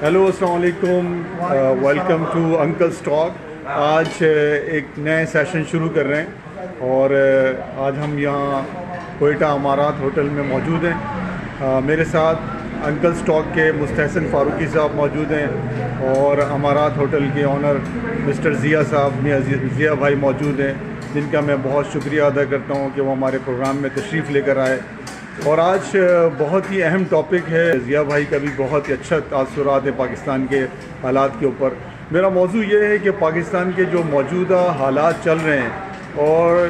Hello السلام علیکم، welcome to uncles talk. آج ایک نئے سیشن شروع کر رہے ہیں اور آج ہم یہاں کوئٹہ امارات ہوٹل میں موجود ہیں۔ میرے ساتھ انکلز ٹاک کے مستحسن فاروقی صاحب موجود ہیں اور امارات ہوٹل کے آنر مسٹر ضیاء صاحب ضیاء بھائی موجود ہیں، جن کا میں بہت شکریہ ادا کرتا ہوں کہ وہ ہمارے پروگرام میں تشریف لے کر آئے۔ اور آج بہت ہی اہم ٹاپک ہے، ضیاء بھائی کا بھی بہت ہی اچھا تاثرات ہے پاکستان کے حالات کے اوپر۔ میرا موضوع یہ ہے کہ پاکستان کے جو موجودہ حالات چل رہے ہیں اور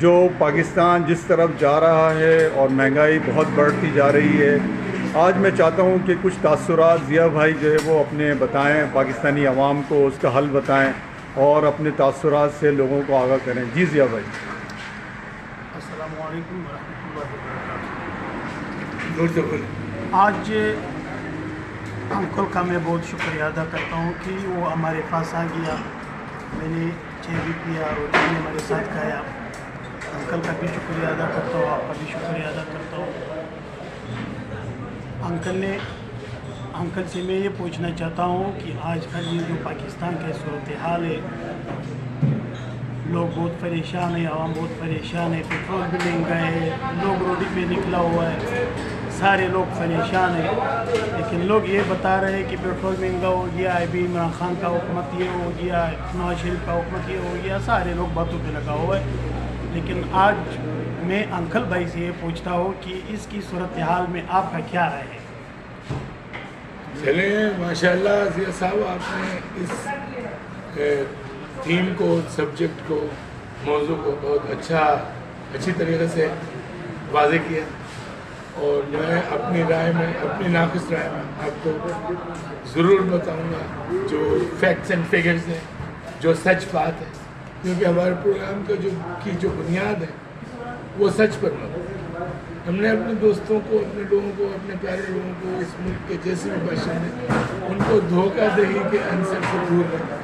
جو پاکستان جس طرف جا رہا ہے اور مہنگائی بہت بڑھتی جا رہی ہے، آج میں چاہتا ہوں کہ کچھ تاثرات ضیاء بھائی جو ہے وہ اپنے بتائیں، پاکستانی عوام کو اس کا حل بتائیں اور اپنے تاثرات سے لوگوں کو آگاہ کریں۔ جی ضیاء بھائی۔ السلام علیکم ورحمۃ اللہ وبرکاتہ۔ آج انکل کا میں بہت شکریہ ادا کرتا ہوں کہ وہ ہمارے پاس آ گیا، میں نے چائے بھی پیا اور روٹی بھی ہمارے ساتھ کھایا۔ انکل کا بھی شکریہ ادا کرتا ہوں، آپ کا بھی شکریہ ادا کرتا ہوں۔ انکل سے میں یہ پوچھنا چاہتا ہوں کہ آج کل یہ جو پاکستان کا صورتحال ہے، لوگ بہت پریشان ہیں، عوام بہت پریشان ہے، پیٹرول بھی مہنگا ہے، لوگ روڈی پہ نکلا ہوا ہے، سارے لوگ پریشان ہیں۔ لیکن لوگ یہ بتا رہے ہیں کہ پیٹرول مہنگا ہو گیا، ابھی عمران خان کا حکومت یہ ہو گیا، نواز شریف کا حکومت یہ ہو گیا، سارے لوگ باتوں پہ لگا ہوا ہے۔ لیکن آج میں انکل بھائی سے یہ پوچھتا ہوں کہ اس کی صورتحال میں آپ کا کیا رائے ہے؟ چلیں ماشاءاللہ ضیاء صاحب، آپ نے اس تھیم کو، سبجیکٹ کو، موضوع کو بہت اچھی طریقے سے واضح کیا، اور میں اپنی رائے میں، اپنی ناقص رائے میں آپ کو ضرور بتاؤں گا جو فیکٹس اینڈ فگرز ہیں، جو سچ بات ہے، کیونکہ ہمارے پروگرام کا جو بنیاد ہے وہ سچ پر مبنی ہے۔ ہم نے اپنے دوستوں کو، اپنے لوگوں کو، اپنے پیارے لوگوں کو، اس ملک کے جیسے بھی باشندے ہیں، ان کو دھوکہ دہی کے عنصر سے دور رکھنا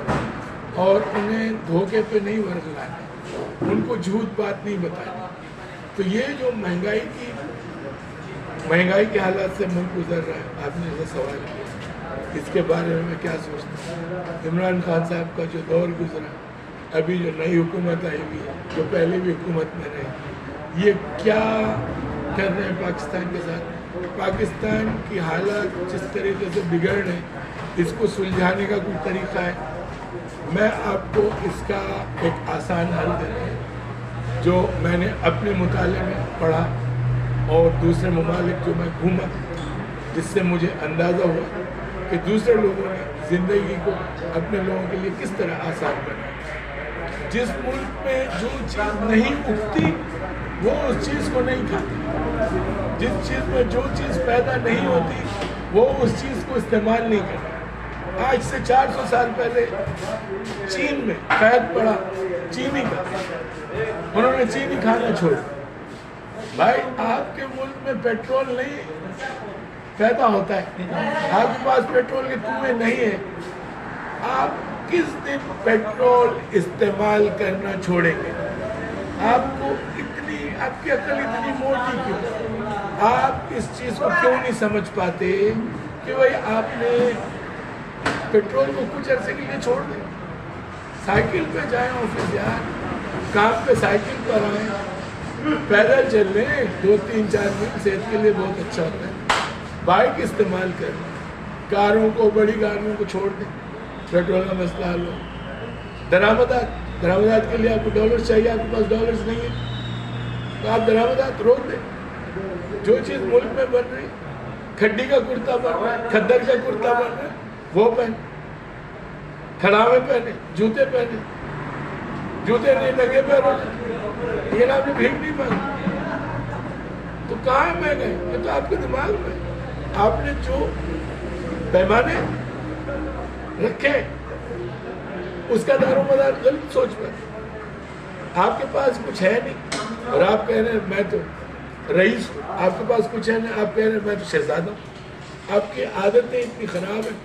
اور انہیں دھوکے پہ نہیں ورگلانا، ان کو جھوٹ بات نہیں بتانا۔ تو یہ جو مہنگائی کے حالات سے ملک گزر رہا ہے، آپ نے ایسا سوال کیا، اس کے بارے میں کیا سوچتا ہوں؟ عمران خان صاحب کا جو دور گزرا، ابھی جو نئی حکومت آئی ہوئی ہے، جو پہلے بھی حکومت میں رہی، یہ کیا کر رہے ہیں پاکستان کے ساتھ؟ پاکستان کی حالات جس طریقے سے بگڑ رہے ہیں، اس کو سلجھانے کا کوئی طریقہ ہے؟ میں آپ کو اس کا ایک آسان حل دیتا ہوں، جو میں نے اپنے مطالعے میں پڑھا اور دوسرے ممالک جو میں گھوما، جس سے مجھے اندازہ ہوا کہ دوسرے لوگوں نے زندگی کو اپنے لوگوں کے لیے کس طرح آسان بنایا۔ جس ملک میں جو چیز نہیں اگتی وہ اس چیز کو نہیں کھاتی، جس چیز میں جو چیز پیدا نہیں ہوتی وہ اس چیز کو استعمال نہیں کرتی۔ آج سے 400 سال پہلے چین میں قید پڑا چینی کا، انہوں نے چینی کھانا چھوڑا۔ بھائی آپ کے ملک میں پیٹرول نہیں پیدا ہوتا ہے، آپ کے پاس پیٹرول کے کنویں نہیں ہیں، آپ کس دن پیٹرول استعمال کرنا چھوڑیں گے؟ آپ کی عقل اتنی موٹی کیوں؟ آپ اس چیز کو کیوں نہیں سمجھ پاتے کہ بھائی آپ نے پیٹرول کو کچھ عرصے کے لیے چھوڑ دیں، سائیکل پہ جائیں آفس، یار کام پہ سائیکل پر آئیں، پیدل چل رہے 2-3-4 دن، صحت کے لیے بہت اچھا ہوتا ہے۔ بائک استعمال کریں، کاروں کو، بڑی گاڑیوں کو چھوڑ دیں، پیٹرول کا مسئلہ حل ہو۔ درآمدات کے لیے آپ کو ڈالرز چاہیے، آپ کے پاس ڈالرز نہیں ہے تو آپ درآمدات روک دیں۔ جو چیز ملک میں بن رہی، کھڈی کا کرتا بن رہا ہے، کھدر کا کرتا بن رہا ہے، وہ پہن، کھڑاوے پہنے، جوتے پہنے، جوتے نہیں لگے پہنو، یہ آپ نے بھیک نہیں مانگی تو کہاں ہے مہنگائی؟ یہ تو آپ کے دماغ میں، آپ نے جو پیمانے رکھے اس کا دار و مدار غلط سوچ پر، آپ کے پاس کچھ ہے نہیں اور آپ کہہ رہے ہیں میں تو رئیس ہوں، آپ کے پاس کچھ ہے نہیں، آپ کہہ رہے ہیں میں تو شہزادہ ہوں۔ آپ کی عادتیں اتنی خراب ہیں،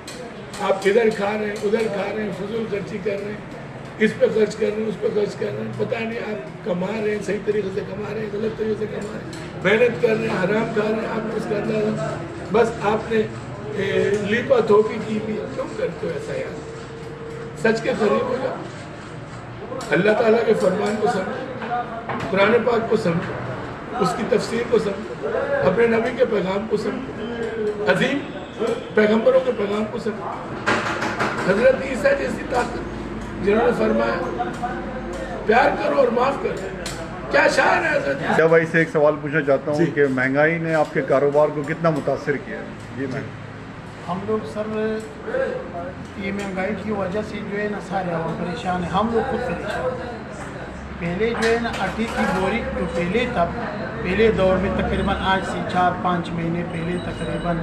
آپ ادھر کھا رہے ہیں، ادھر کھا رہے ہیں، فضول خرچی کر رہے ہیں، اس پہ خرچ کر رہے ہیں، اس پہ خرچ کر رہے ہیں، پتہ نہیں آپ کما رہے ہیں صحیح طریقے سے کما رہے ہیں، غلط طریقے سے کما رہے ہیں، محنت کر رہے ہیں، حرام کھا رہے ہیں، آپ کو اس کا اندازہ، بس آپ نے لیپا تھوپی کی بھی کیوں کرتے ہو ایسا یار؟ سچ کے قریب ہو جاؤ، اللہ تعالیٰ کے فرمان کو سمجھو، قرآن پاک کو سمجھو، اس کی تفسیر کو سمجھو، اپنے نبی کے پیغام کو سمجھو، عظیم پیغمبروں کے پیغام کو سمجھو، حضرت عیسیٰ جیسی طاقت جنہوں نے فرمایا پیار کرو اور معاف کرو، کیا شان ہے حضرت عیسیٰ۔ بھائی سے ایک سوال پوچھنا چاہتا ہوں جی۔ کہ مہنگائی نے آپ کے کاروبار کو کتنا متاثر کیا ہے؟ جی میں ہم لوگ سر یہ مہنگائی کی وجہ سے جو ہے نا سارے عوام پریشان ہیں، ہم لوگ خود پریشان ہیں۔ پہلے جو ہے نا آٹے کی بوری جو پہلے دور میں تقریباً آج سے 4-5 مہینے پہلے تقریباً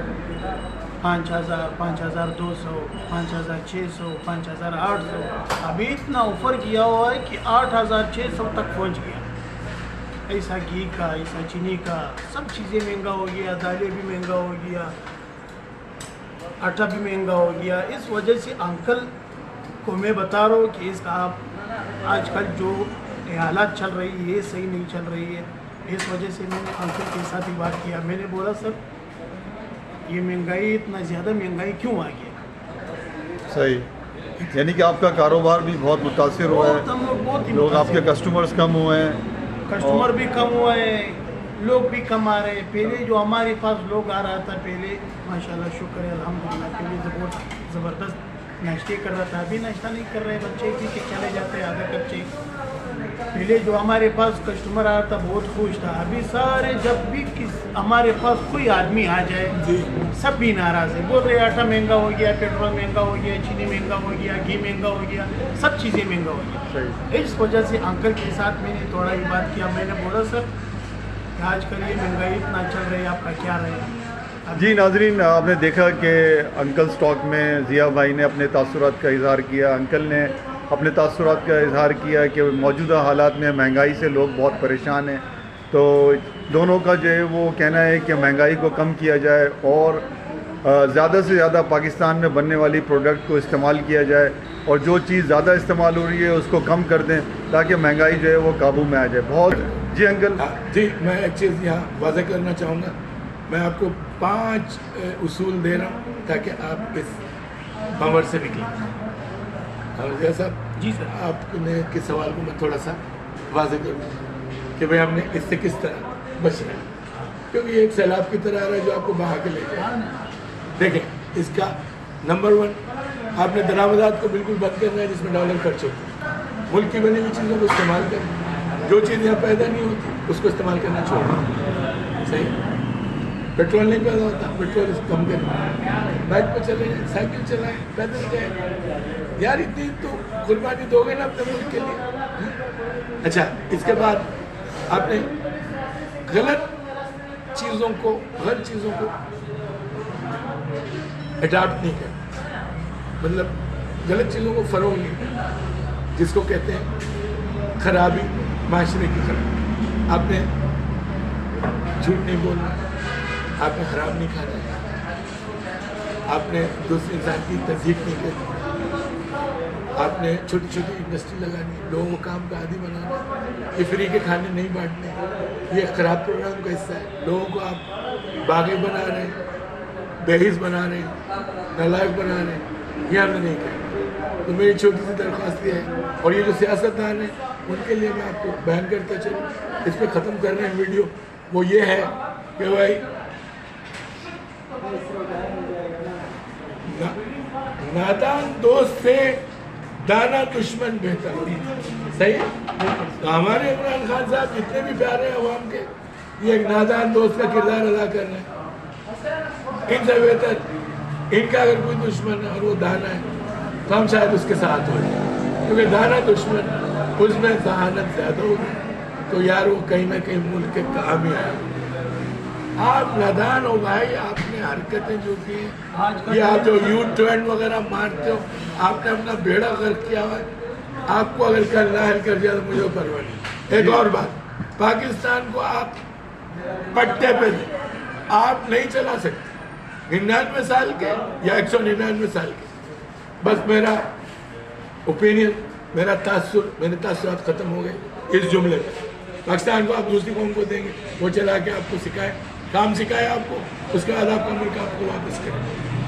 5,000 5,200 5,600 5,800 ابھی اتنا اوپر کیا ہوا ہے کہ 8,600 تک پہنچ گیا۔ ایسا گھی کا، ایسا چینی کا، سب چیزیں مہنگا ہو گیا، دالیں بھی مہنگا ہو گیا، آٹا بھی مہنگا ہو گیا۔ اس وجہ سے انکل کو میں بتا رہا ہوں کہ اس کا آپ آج کل جو حالات چل رہی ہے یہ صحیح نہیں چل رہی ہے۔ اس وجہ سے میں نے انکل کے ساتھ ہی بات کیا، میں نے بولا سر یہ مہنگائی اتنا زیادہ مہنگائی کیوں آ گیا؟ صحیح، یعنی کہ آپ کا کاروبار بھی بہت متاثر ہوا بہت ہم لوگ بہت ہے، ہی لوگ آپ کے متاثر کسٹمرز کم ہوئے ہیں، کسٹمر بھی کم ہوئے ہیں، لوگ بھی کم آ رہے ہیں۔ پہلے جو ہمارے پاس لوگ آ رہا تھا پہلے ماشاءاللہ شکر ہے الحمدللہ، پہلے بہت زبردست ناشتے کر رہا تھا، ابھی ناشتہ نہیں کر رہے بچے بھی کہ چلے جاتے ہیں آدھے کچے۔ پہلے جو ہمارے پاس کسٹمر آ رہا تھا بہت خوش تھا، ابھی سارے جب بھی ہمارے پاس کوئی آدمی آ جائے سب بھی ناراض ہے، بول رہے آٹا مہنگا ہو گیا، پیٹرول مہنگا ہو گیا، چینی مہنگا ہو گیا، گھی مہنگا ہو گیا، سب چیزیں مہنگا ہو گیا۔ صحیح۔ اس وجہ سے انکل کے ساتھ میں نے تھوڑا ہی بات کیا، میں نے بولا سر کہ آج کل یہ مہنگائی اتنا چل رہی ہے، آپ کا کیا رہے گا؟ جی ناظرین، آپ نے دیکھا کہ انکل اسٹاک میں ضیاء بھائی نے اپنے تاثرات کا اظہار کیا، انکل نے اپنے تاثرات کا اظہار کیا کہ موجودہ حالات میں مہنگائی سے لوگ بہت پریشان ہیں، تو دونوں کا جو ہے وہ کہنا ہے کہ مہنگائی کو کم کیا جائے اور زیادہ سے زیادہ پاکستان میں بننے والی پروڈکٹ کو استعمال کیا جائے، اور جو چیز زیادہ استعمال ہو رہی ہے اس کو کم کر دیں تاکہ مہنگائی جو ہے وہ قابو میں آ جائے۔ بہت جی انکل۔ جی میں ایک چیز یہاں واضح کرنا چاہوں گا، میں آپ کو 5 اصول دے رہا ہوں تاکہ آپ اس بھنور سے نکلیں۔ اور ضیاء صاحب جی سر، آپ نے کے سوال کو میں تھوڑا سا واضح کروں کہ بھائی ہم نے اس سے کس طرح بچنا ہے، کیونکہ یہ ایک سیلاب کی طرح آ رہا ہے جو آپ کو بہا کے لے جائے۔ دیکھیں اس کا نمبر 1 آپ نے درآمدات کو بالکل بند کرنا ہے جس میں ڈالر خرچ ہوتا ہے، ملک کی بنی ہوئی چیزوں کو استعمال کریں، جو چیز یہاں پیدا نہیں ہوتی اس کو استعمال کرنا چھوڑیں۔ صحیح، پیٹرول نہیں پیدا ہوتا، پیٹرول کم کریں، بائک پہ چلیں، سائیکل چلائیں، پیدل جائیں، یار اتنی تو قربانی دو گے نا اپنے ملک کے لیے۔ اچھا، اس کے بعد آپ نے غلط چیزوں کو اڈاپٹ نہیں کرنا، مطلب غلط چیزوں کو فروغ نہیں کرنا، جس کو کہتے ہیں خرابی، معاشرے کی خرابی۔ آپ نے جھوٹ نہیں بولنا، آپ نے حرام نہیں کھانا، آپ نے دوسرے انسان کی تذہیب نہیں کرنی، آپ نے چھوٹی چھوٹی انڈسٹری لگانی، لوگوں کو کام کا عادی بنانا، یہ فری کے کھانے نہیں بانٹنے، یہ خراب پروگرام کا حصہ ہے۔ لوگوں کو آپ باغی بنا رہے ہیں، بےحیث بنا رہے ہیں، نالائق بنا رہے ہیں، یہ ہم نے نہیں کرنا۔ تو میری چھوٹی سی درخواست یہ ہے، اور یہ جو سیاستدان ہیں ان کے لیے میں آپ کو بیان کرتا چلوں، اس پہ ختم کر رہے ہیں ویڈیو، وہ یہ ہے کہ بھائی نادان دوست سے دانا دشمن بہتر۔ صحیح، تو ہمارے عمران خان صاحب جتنے بھی پیارے ہیں عوام کے، یہ ایک نادان دوست کا کردار ادا کر رہے ہیں۔ ان سے بہتر ان کا اگر کوئی دشمن ہے اور وہ دانا ہے تو ہم شاید اس کے ساتھ ہو جائیں، کیونکہ دانا دشمن اس میں ذہانت زیادہ ہوگی، تو یار وہ کہیں نہ کہیں ملک کے کام ہی آئے۔ آپ نادان ہو بھائی، آپ نے حرکتیں جو کی ہیں، یہ آپ جو یو ٹرن وغیرہ مارتے ہو، آپ نے اپنا بیڑا غرق کیا ہوا ہے۔ آپ کو اگر کل نہ حل کر دیا تو مجھے پرواہ نہیں۔ ایک اور بات، پاکستان کو آپ پٹے پہ دیں، آپ نہیں چلا سکتے 99 سال کے یا 199 سال کے۔ بس میرا اوپینین، میرا تاثر، میرے تاثرات ختم ہو گئے اس جملے میں۔ پاکستان کو آپ دوسری قوم کو دیں گے، وہ چلا کے آپ کو سکھائے، کام سکھائے آپ کو، اس کے بعد آپ کا ملک آپ کو واپس کریں۔